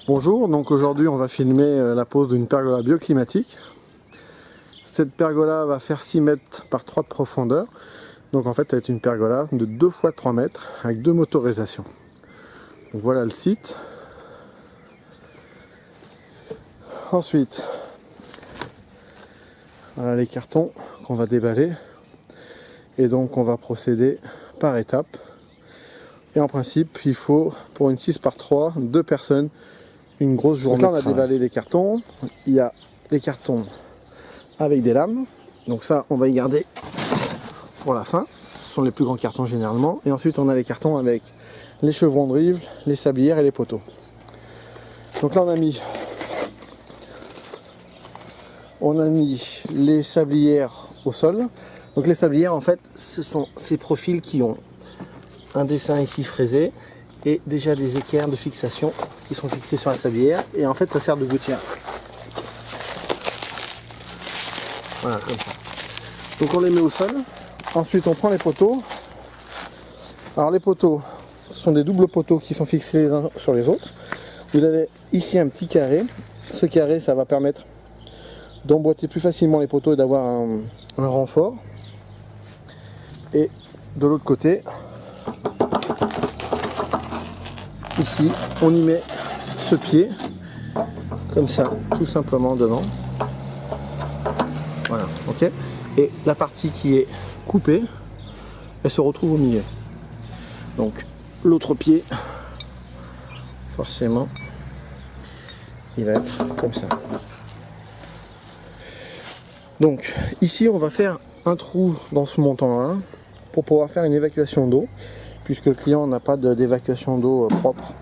Bonjour, donc aujourd'hui on va filmer la pose d'une pergola bioclimatique. Cette pergola va faire 6 mètres par 3 de profondeur. Donc en fait ça va être une pergola de 2 fois 3 mètres avec 2 motorisations. Donc voilà le site. Ensuite, voilà les cartons qu'on va déballer. Et donc on va procéder par étapes. Et en principe il faut pour une 6 par 3 2 personnes. Une grosse journée. Donc là on a déballé les cartons. Il y a les cartons avec des lames. Donc ça on va y garder pour la fin. Ce sont les plus grands cartons généralement. Et ensuite on a les cartons avec les chevrons de rive, les sablières et les poteaux. Donc là on a mis les sablières au sol. Donc les sablières en fait ce sont ces profils qui ont un dessin ici fraisé et déjà des équerres de fixation qui sont fixés sur la sablière et en fait ça sert de gouttière. Voilà comme ça. Donc on les met au sol. Ensuite on prend les poteaux. Alors les poteaux, ce sont des doubles poteaux qui sont fixés les uns sur les autres. Vous avez ici un petit carré. Ce carré ça va permettre d'emboîter plus facilement les poteaux et d'avoir un renfort. Et de l'autre côté, ici, on y met ce pied, comme ça, tout simplement devant. Voilà, ok. Et la partie qui est coupée, elle se retrouve au milieu. Donc, l'autre pied, forcément, il va être comme ça. Donc, ici, on va faire un trou dans ce montant-là pour pouvoir faire une évacuation d'eau, puisque le client n'a pas d'évacuation d'eau propre.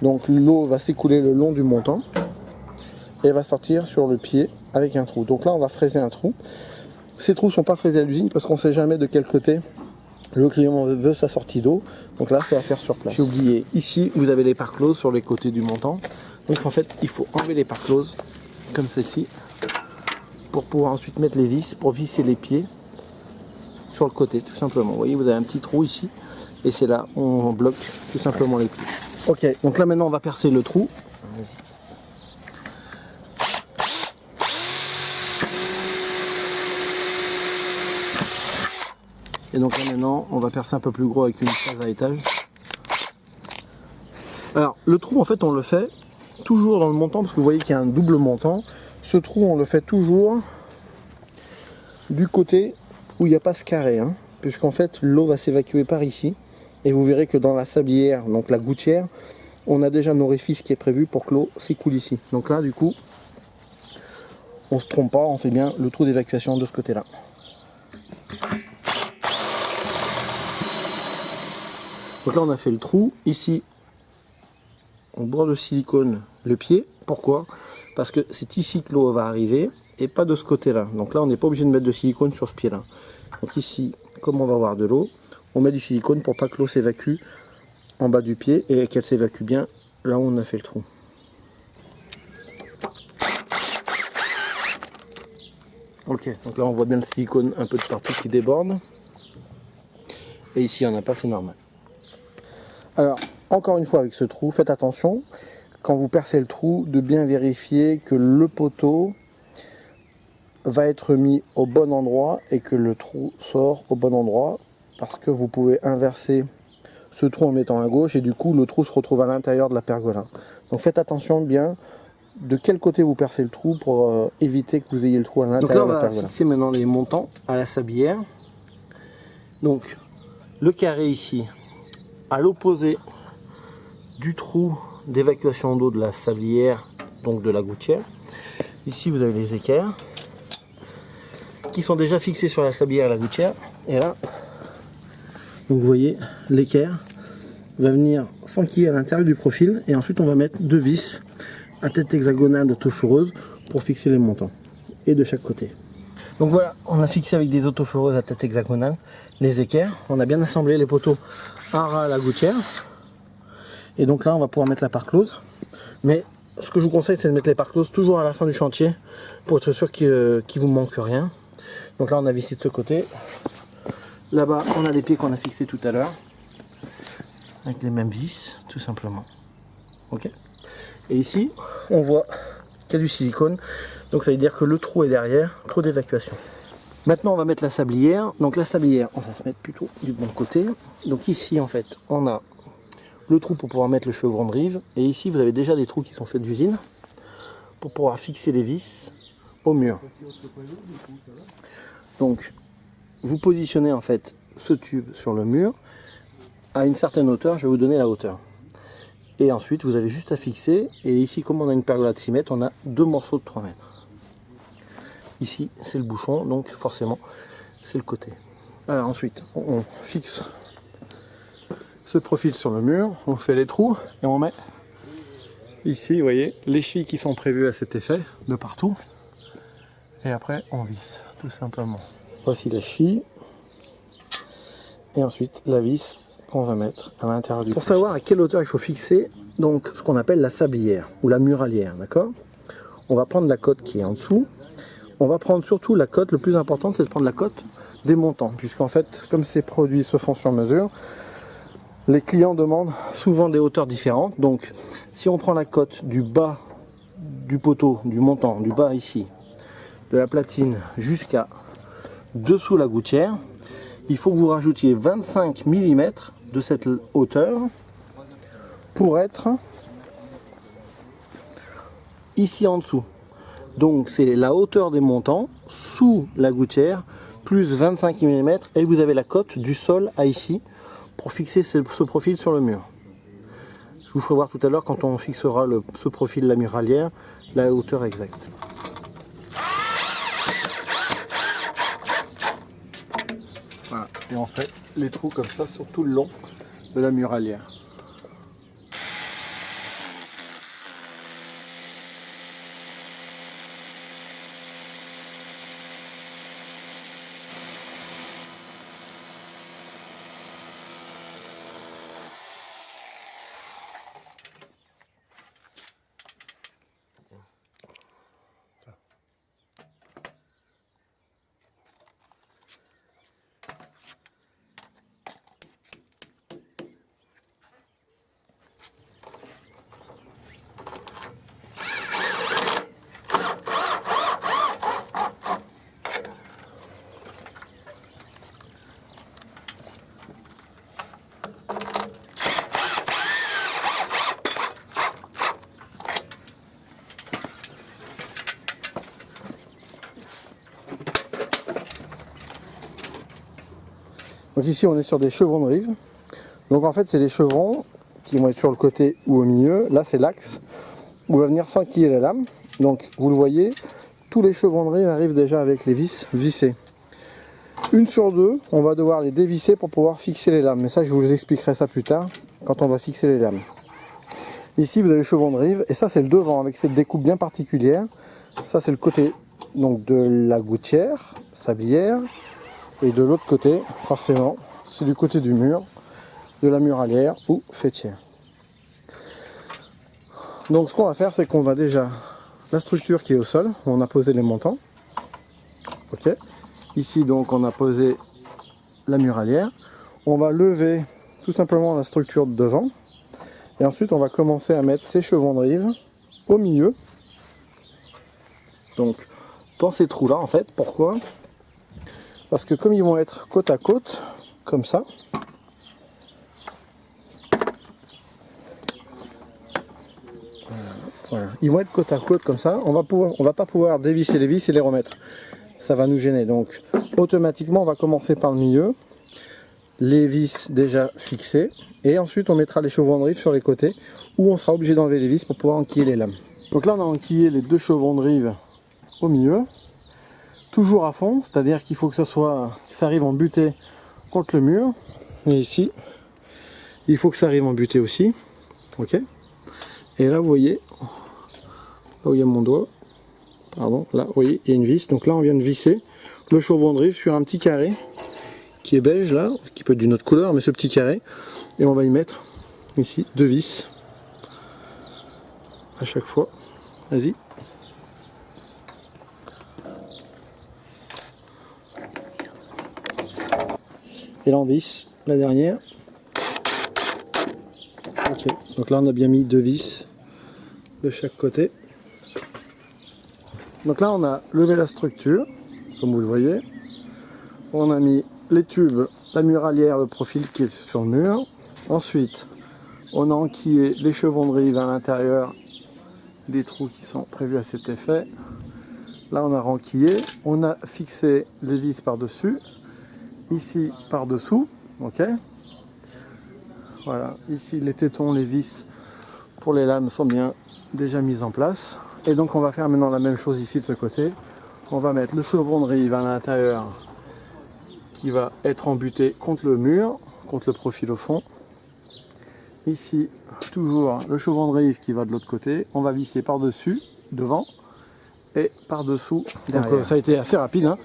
Donc l'eau va s'écouler le long du montant et va sortir sur le pied avec un trou. Donc là on va fraiser un trou. Ces trous ne sont pas fraisés à l'usine parce qu'on ne sait jamais de quel côté le client veut sa sortie d'eau. Donc là ça va faire sur place. J'ai oublié, ici vous avez les parts closes sur les côtés du montant. Donc en fait il faut enlever les parts closes comme celle-ci pour pouvoir ensuite mettre les vis pour visser les pieds sur le côté tout simplement. Vous voyez vous avez un petit trou ici. Et c'est là où on bloque tout simplement les pieds. Ok, donc là maintenant on va percer le trou. Et donc là maintenant on va percer un peu plus gros avec une phase à étage. Alors le trou en fait on le fait toujours dans le montant parce que vous voyez qu'il y a un double montant. Ce trou on le fait toujours du côté où il n'y a pas ce carré, hein, puisqu'en fait l'eau va s'évacuer par ici. Et vous verrez que dans la sablière, donc la gouttière, on a déjà un orifice qui est prévu pour que l'eau s'écoule ici. Donc là, du coup, on ne se trompe pas, on fait bien le trou d'évacuation de ce côté-là. Donc là, on a fait le trou. Ici, on borde de silicone le pied. Pourquoi? Parce que c'est ici que l'eau va arriver et pas de ce côté-là. Donc là, on n'est pas obligé de mettre de silicone sur ce pied-là. Donc ici, comme on va avoir de l'eau, on met du silicone pour pas que l'eau s'évacue en bas du pied et qu'elle s'évacue bien là où on a fait le trou. Ok, donc là on voit bien le silicone un peu de partout qui déborde. Et ici il n'y en a pas, c'est normal. Alors, encore une fois avec ce trou, faites attention, quand vous percez le trou, de bien vérifier que le poteau va être mis au bon endroit et que le trou sort au bon endroit. Parce que vous pouvez inverser ce trou en mettant à gauche et du coup le trou se retrouve à l'intérieur de la pergola. Donc faites attention bien de quel côté vous percez le trou pour éviter que vous ayez le trou à l'intérieur de la pergola. Donc là on va fixer maintenant les montants à la sablière. Donc le carré ici à l'opposé du trou d'évacuation d'eau de la sablière, donc de la gouttière. Ici vous avez les équerres qui sont déjà fixés sur la sablière et la gouttière. Et là, donc vous voyez, l'équerre va venir s'enquiller à l'intérieur du profil et ensuite on va mettre 2 vis à tête hexagonale d'autoforeuse pour fixer les montants et de chaque côté. Donc voilà, on a fixé avec des autoforeuses à tête hexagonale les équerres. On a bien assemblé les poteaux à ras à la gouttière. Et donc là on va pouvoir mettre la part close. Mais ce que je vous conseille c'est de mettre les parts closes toujours à la fin du chantier pour être sûr qu'il ne vous manque rien. Donc là on a vissé de ce côté. Là-bas, on a les pieds qu'on a fixés tout à l'heure, avec les mêmes vis, tout simplement. Ok. Et ici, on voit qu'il y a du silicone. Donc ça veut dire que le trou est derrière, trou d'évacuation. Maintenant, on va mettre la sablière. Donc la sablière, on va se mettre plutôt du bon côté. Donc ici, en fait, on a le trou pour pouvoir mettre le chevron de rive. Et ici, vous avez déjà des trous qui sont faits d'usine pour pouvoir fixer les vis au mur. Donc, vous positionnez en fait ce tube sur le mur à une certaine hauteur. Je vais vous donner la hauteur. Et ensuite, vous avez juste à fixer. Et ici, comme on a une pergola de 6 mètres, on a 2 morceaux de 3 mètres. Ici, c'est le bouchon, donc forcément, c'est le côté. Alors ensuite, on fixe ce profil sur le mur, on fait les trous et on met ici, vous voyez, les chevilles qui sont prévues à cet effet, de partout. Et après, on visse, tout simplement. Voici la cheville. Et ensuite, la vis qu'on va mettre à l'intérieur du. Pour savoir à quelle hauteur il faut fixer donc ce qu'on appelle la sablière ou la muralière, d'accord? On va prendre la cote qui est en dessous. On va prendre surtout la cote, le plus important c'est de prendre la cote des montants, puisqu'en fait, comme ces produits se font sur mesure, les clients demandent souvent des hauteurs différentes. Donc, si on prend la cote du bas du poteau, du montant, du bas ici, de la platine jusqu'à dessous la gouttière, il faut que vous rajoutiez 25 mm de cette hauteur pour être ici en dessous. Donc c'est la hauteur des montants sous la gouttière plus 25 mm et vous avez la cote du sol à ici pour fixer ce profil sur le mur. Je vous ferai voir tout à l'heure quand on fixera ce profil de la muralière la hauteur exacte. Voilà. Et on fait les trous comme ça sur tout le long de la muralière. Donc ici on est sur des chevrons de rive. Donc en fait c'est des chevrons qui vont être sur le côté ou au milieu. Là c'est l'axe où va venir s'enquiller la lame. Donc vous le voyez, tous les chevrons de rive arrivent déjà avec les vis vissées. Une sur deux, on va devoir les dévisser pour pouvoir fixer les lames. Mais ça je vous expliquerai ça plus tard quand on va fixer les lames. Ici vous avez le chevron de rive et ça c'est le devant avec cette découpe bien particulière. Ça c'est le côté donc de la gouttière, sablière. Et de l'autre côté, forcément, c'est du côté du mur, de la muralière ou faîtière. Donc ce qu'on va faire, c'est qu'on va déjà, la structure qui est au sol, on a posé les montants. Ok. Ici donc on a posé la muralière. On va lever tout simplement la structure de devant. Et ensuite on va commencer à mettre ces chevrons de rive au milieu. Donc dans ces trous là en fait, pourquoi ? Parce que comme ils vont être côte à côte, comme ça, voilà. Ils vont être côte à côte comme ça, on va pas pouvoir dévisser les vis et les remettre. Ça va nous gêner. Donc automatiquement on va commencer par le milieu, les vis déjà fixées, et ensuite on mettra les chevrons de rive sur les côtés, où on sera obligé d'enlever les vis pour pouvoir enquiller les lames. Donc là on a enquillé les deux chevrons de rive au milieu. Toujours à fond, c'est-à-dire qu'il faut que ça arrive en butée contre le mur. Et ici, il faut que ça arrive en butée aussi. Ok. Et là, vous voyez, là où il y a mon doigt, pardon, là, vous voyez, il y a une vis. Donc là, on vient de visser le chevron de rive sur un petit carré qui est beige là, qui peut être d'une autre couleur, mais ce petit carré. Et on va y mettre ici 2 vis à chaque fois. Vas-y. Et là on visse la dernière. Ok, donc là on a bien mis 2 vis de chaque côté. Donc là on a levé la structure, comme vous le voyez. On a mis les tubes, la muralière, le profil qui est sur le mur. Ensuite, on a enquillé les chevrons de rive à l'intérieur des trous qui sont prévus à cet effet. Là on a renquillé, on a fixé les vis par-dessus, ici par-dessous, ok. Voilà, ici les tétons, les vis pour les lames sont bien déjà mises en place. Et donc on va faire maintenant la même chose ici de ce côté. On va mettre le chevron de rive à l'intérieur qui va être embuté contre le mur, contre le profil au fond. Ici, toujours le chevron de rive qui va de l'autre côté. On va visser par-dessus, devant, et par-dessous, derrière. Donc ça a été assez rapide, hein.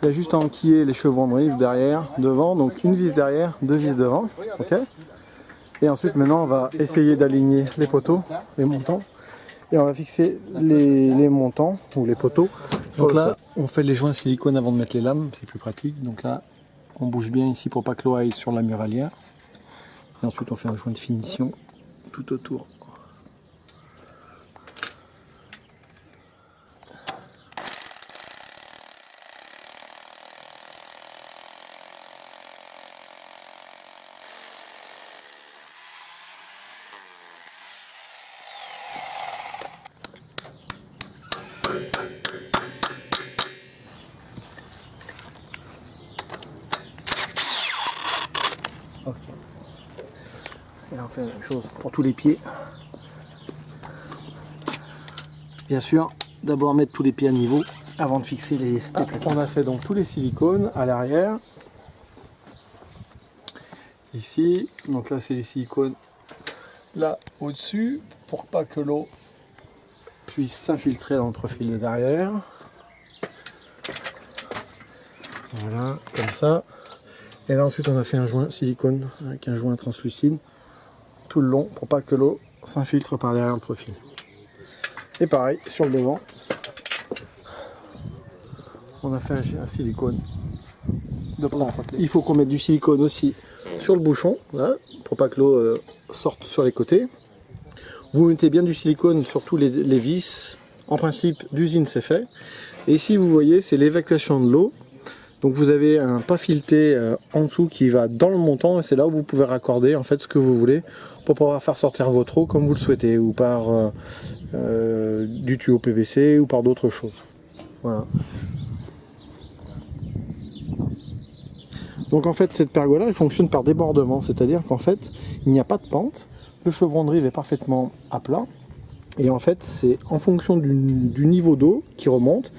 Il y a juste à enquiller les chevrons de rive derrière, devant, donc une vis derrière, deux vis devant, ok. Et ensuite maintenant on va essayer d'aligner les poteaux, les montants, et on va fixer les montants ou les poteaux. Donc là on fait les joints silicone avant de mettre les lames, c'est plus pratique. Donc là on bouge bien ici pour pas que l'eau aille sur la muralière. Et ensuite on fait un joint de finition tout autour. Ok. Et là on fait la même chose pour tous les pieds. Bien sûr, d'abord mettre tous les pieds à niveau avant de fixer les plates. On a fait donc tous les silicones à l'arrière. Ici, donc là c'est les silicones là au-dessus pour pas que l'eau puisse s'infiltrer dans le profil de derrière. Voilà, comme ça. Et là ensuite on a fait un joint silicone avec un joint translucide tout le long pour pas que l'eau s'infiltre par derrière le profil. Et pareil sur le devant, on a fait un silicone de plat. Il faut qu'on mette du silicone aussi sur le bouchon, là, pour pas que l'eau sorte sur les côtés. Vous mettez bien du silicone sur tous les vis. En principe d'usine c'est fait. Et ici vous voyez c'est l'évacuation de l'eau. Donc vous avez un pas fileté en dessous qui va dans le montant et c'est là où vous pouvez raccorder en fait ce que vous voulez pour pouvoir faire sortir votre eau comme vous le souhaitez ou par du tuyau PVC ou par d'autres choses. Voilà. Donc en fait cette pergola elle fonctionne par débordement, c'est-à-dire qu'en fait il n'y a pas de pente, le chevron de rive est parfaitement à plat et en fait c'est en fonction du niveau d'eau qui remonte.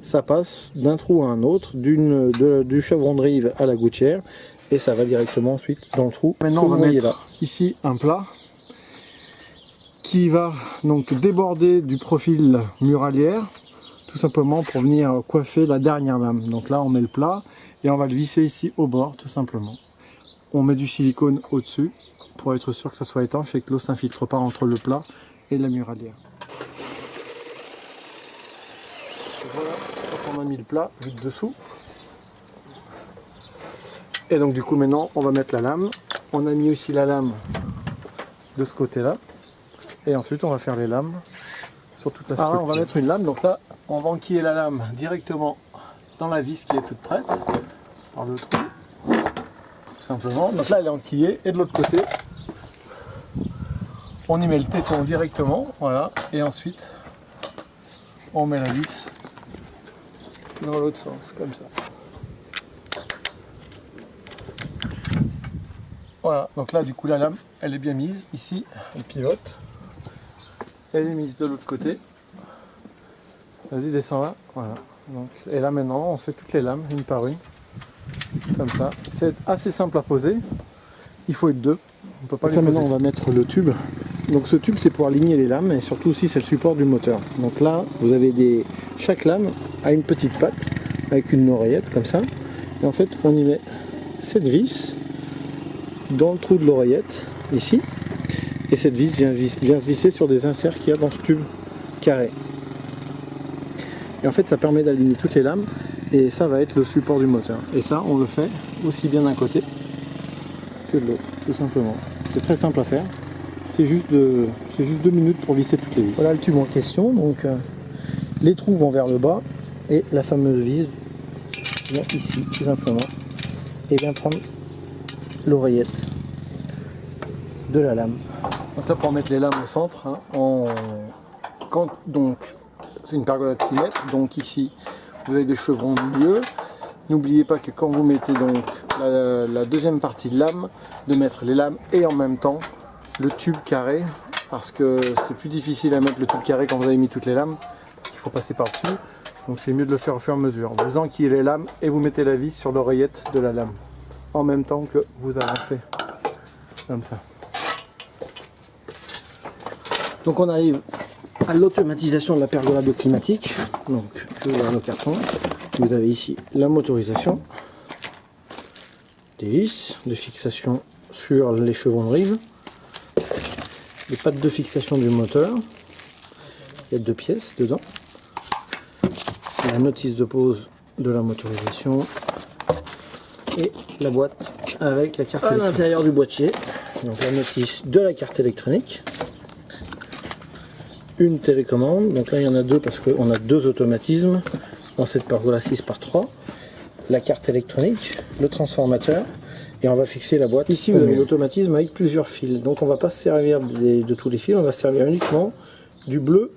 Ça passe d'un trou à un autre, du chevron de rive à la gouttière, et ça va directement ensuite dans le trou. Maintenant on va mettre là, ici un plat qui va donc déborder du profil muralière, tout simplement pour venir coiffer la dernière lame. Donc là on met le plat et on va le visser ici au bord tout simplement. On met du silicone au-dessus pour être sûr que ça soit étanche et que l'eau ne s'infiltre pas entre le plat et la muralière. Voilà, on a mis le plat juste dessous. Et donc du coup maintenant on va mettre la lame. On a mis aussi la lame de ce côté là. Et ensuite on va faire les lames sur toute la structure. On va mettre une lame, donc là on va enquiller la lame directement dans la vis qui est toute prête. Par le trou. Tout simplement. Donc là elle est enquillée et de l'autre côté on y met le téton directement. Voilà. Et ensuite on met la vis dans l'autre sens, comme ça. Voilà, donc là du coup la lame elle est bien mise, ici elle pivote, elle est mise de l'autre côté, vas-y descends là, voilà. Donc, et là maintenant on fait toutes les lames une par une, comme ça, c'est assez simple à poser, il faut être deux, on peut pas les poser. Maintenant on va mettre le tube, donc ce tube c'est pour aligner les lames et surtout aussi c'est le support du moteur. Donc là vous avez chaque lame a une petite patte avec une oreillette comme ça, et en fait on y met cette vis dans le trou de l'oreillette ici, et cette vis vient se visser sur des inserts qu'il y a dans ce tube carré, et en fait ça permet d'aligner toutes les lames et ça va être le support du moteur, et ça on le fait aussi bien d'un côté que de l'autre, tout simplement. C'est très simple à faire, C'est juste 2 minutes pour visser toutes les vis. Voilà le tube en question, donc les trous vont vers le bas et la fameuse vis vient ici tout simplement et vient prendre l'oreillette de la lame. Donc là pour mettre les lames au centre, hein, donc c'est une pergola de 6 mètres, donc ici vous avez des chevrons au milieu. N'oubliez pas que quand vous mettez donc la deuxième partie de lame, de mettre les lames et en même temps le tube carré, parce que c'est plus difficile à mettre le tube carré quand vous avez mis toutes les lames, parce qu'il faut passer par-dessus. Donc c'est mieux de le faire au fur et à mesure. Vous enquillez les lames et vous mettez la vis sur l'oreillette de la lame, en même temps que vous avancez, comme ça. Donc on arrive à l'automatisation de la pergola bioclimatique. Donc je vous ouvre le carton. Vous avez ici la motorisation, des vis de fixation sur les chevrons de rive, les pattes de fixation du moteur. Il y a 2 pièces dedans. La notice de pose de la motorisation et la boîte avec la carte à l'intérieur du boîtier. Donc la notice de la carte électronique. Une télécommande, donc là il y en a 2 parce qu'on a 2 automatismes dans cette pergola 6x3. La carte électronique, le transformateur et on va fixer la boîte. Ici vous avez l'automatisme avec plusieurs fils, donc on ne va pas se servir de tous les fils, on va se servir uniquement du bleu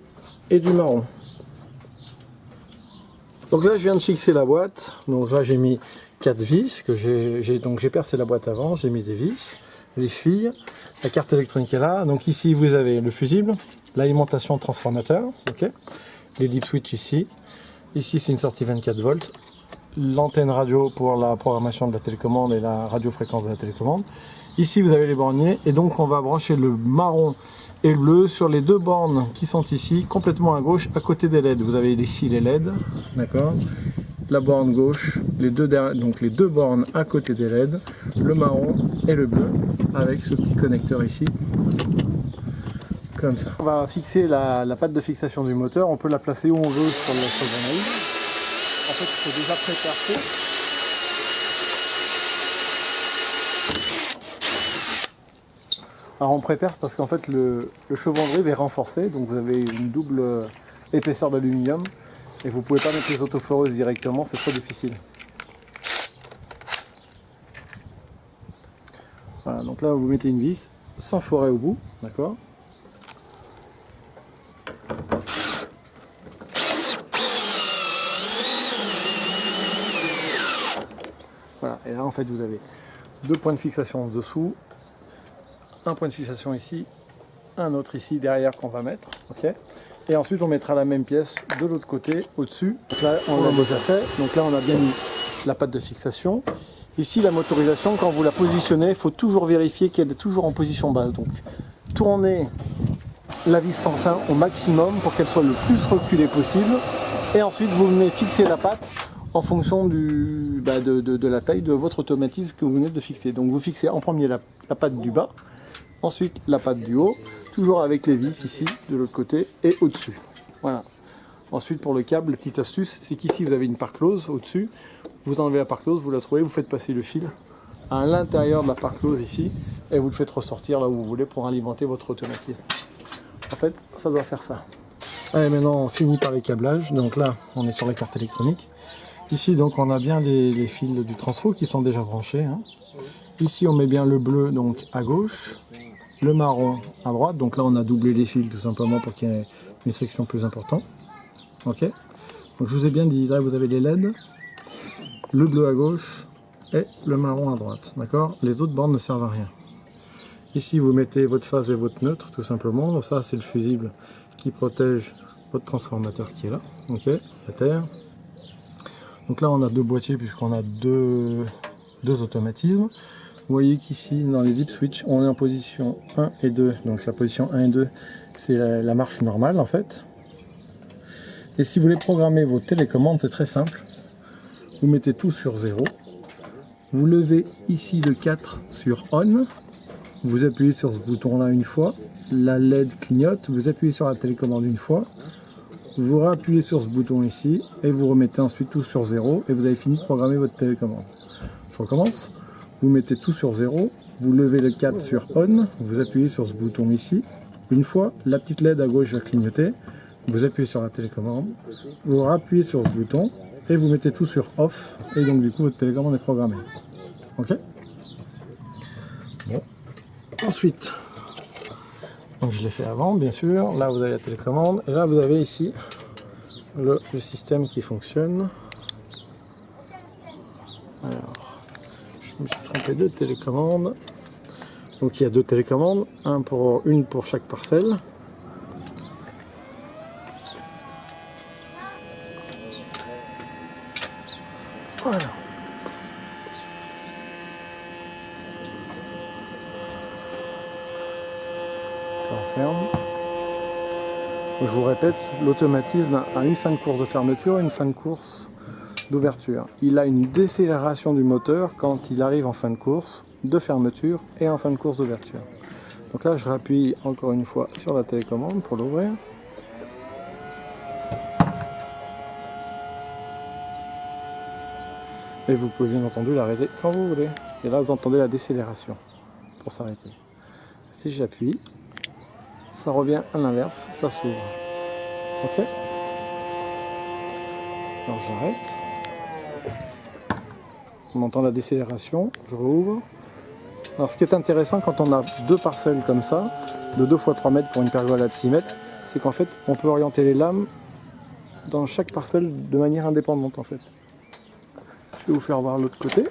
et du marron. Donc là je viens de fixer la boîte, donc là j'ai mis 4 vis, que j'ai percé la boîte avant, j'ai mis des vis, les chevilles, la carte électronique est là, donc ici vous avez le fusible, l'alimentation transformateur, okay, les deep switch ici c'est une sortie 24 volts, l'antenne radio pour la programmation de la télécommande et la radiofréquence de la télécommande. Ici vous avez les borniers et donc on va brancher le marron et le bleu sur les 2 bornes qui sont ici, complètement à gauche, à côté des LED. Vous avez ici les LED, d'accord, la borne gauche, donc les 2 bornes à côté des LED, le marron et le bleu, avec ce petit connecteur ici, comme ça. On va fixer la patte de fixation du moteur, on peut la placer où on veut sur le solenoïde. En fait, c'est déjà pré-percé. Alors on pré-perce parce qu'en fait le chevron de rive est renforcé, donc vous avez une double épaisseur d'aluminium et vous ne pouvez pas mettre les autoforeuses directement, c'est trop difficile. Voilà, donc là vous mettez une vis sans forer au bout, d'accord. Voilà, et là en fait vous avez 2 points de fixation en dessous, un point de fixation ici, un autre ici derrière qu'on va mettre, ok. Et ensuite on mettra la même pièce de l'autre côté, au-dessus. Donc là on l'a déjà fait, donc là on a bien mis la patte de fixation. Ici la motorisation, quand vous la positionnez, il faut toujours vérifier qu'elle est toujours en position basse. Donc tournez la vis sans fin au maximum pour qu'elle soit le plus reculée possible. Et ensuite vous venez fixer la patte en fonction de la taille de votre automatisme que vous venez de fixer. Donc vous fixez en premier la patte du bas, ensuite la patte du haut, toujours avec les vis ici de l'autre côté et au-dessus. Voilà. Ensuite pour le câble, petite astuce, c'est qu'ici vous avez une part close au-dessus. Vous enlevez la part close, vous la trouvez, vous faites passer le fil à l'intérieur de la part close ici et vous le faites ressortir là où vous voulez pour alimenter votre automatisme. En fait, ça doit faire ça. Allez, maintenant on finit par les câblages. Donc là, on est sur la carte électronique. Ici, donc, on a bien les fils du transfo qui sont déjà branchés. Hein. Ici, on met bien le bleu donc à gauche, le marron à droite. Donc là, on a doublé les fils tout simplement pour qu'il y ait une section plus importante. Ok. Donc je vous ai bien dit, là vous avez les LED, le bleu à gauche et le marron à droite. D'accord. Les autres bornes ne servent à rien. Ici, vous mettez votre phase et votre neutre tout simplement. Donc ça, c'est le fusible qui protège votre transformateur qui est là. Ok. La terre. Donc là on a 2 boîtiers puisqu'on a deux automatismes. Vous voyez qu'ici dans les deep switch on est en position 1 et 2. Donc la position 1 et 2 c'est la marche normale en fait. Et si vous voulez programmer vos télécommandes, c'est très simple. Vous mettez tout sur 0. Vous levez ici le 4 sur on. Vous appuyez sur ce bouton là une fois. La LED clignote. Vous appuyez sur la télécommande une fois. Vous réappuyez sur ce bouton ici et vous remettez ensuite tout sur 0 et vous avez fini de programmer votre télécommande. Je recommence. Vous mettez tout sur 0, vous levez le 4 sur On, vous appuyez sur ce bouton ici. Une fois, la petite LED à gauche va clignoter, vous appuyez sur la télécommande, vous rappuyez sur ce bouton et vous mettez tout sur Off et donc du coup votre télécommande est programmée. Ok? Bon. Ensuite, donc je l'ai fait avant bien sûr, là vous avez la télécommande et là vous avez ici le système qui fonctionne. Alors, je me suis trompé de télécommande. Donc il y a deux télécommandes, une pour chaque parcelle. Voilà. On ferme. Je vous répète, l'automatisme a une fin de course de fermeture et une fin de course d'ouverture. Il a une décélération du moteur quand il arrive en fin de course de fermeture et en fin de course d'ouverture. Donc là, je rappuie encore une fois sur la télécommande pour l'ouvrir. Et vous pouvez bien entendu l'arrêter quand vous voulez. Et là, vous entendez la décélération pour s'arrêter. Si j'appuie, ça revient à l'inverse, ça s'ouvre. Ok? Alors j'arrête. On entend la décélération, je rouvre. Alors ce qui est intéressant quand on a deux parcelles comme ça, de 2 x 3 mètres pour une pergolade de 6 mètres, c'est qu'en fait on peut orienter les lames dans chaque parcelle de manière indépendante en fait. Je vais vous faire voir l'autre côté.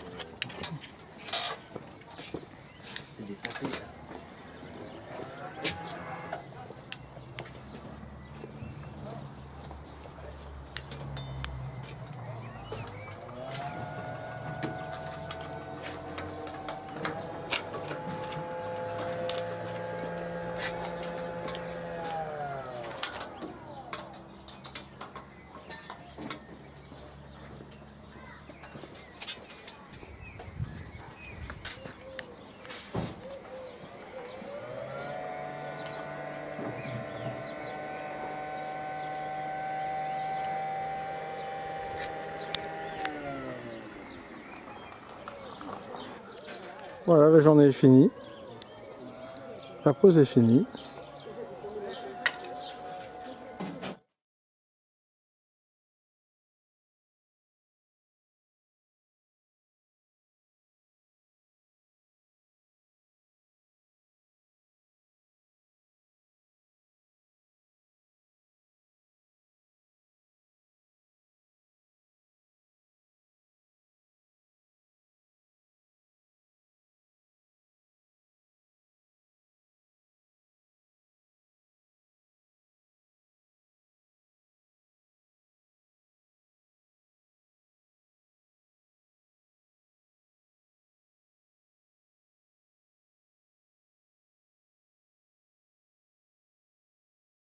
Voilà, la journée est finie. La pause est finie.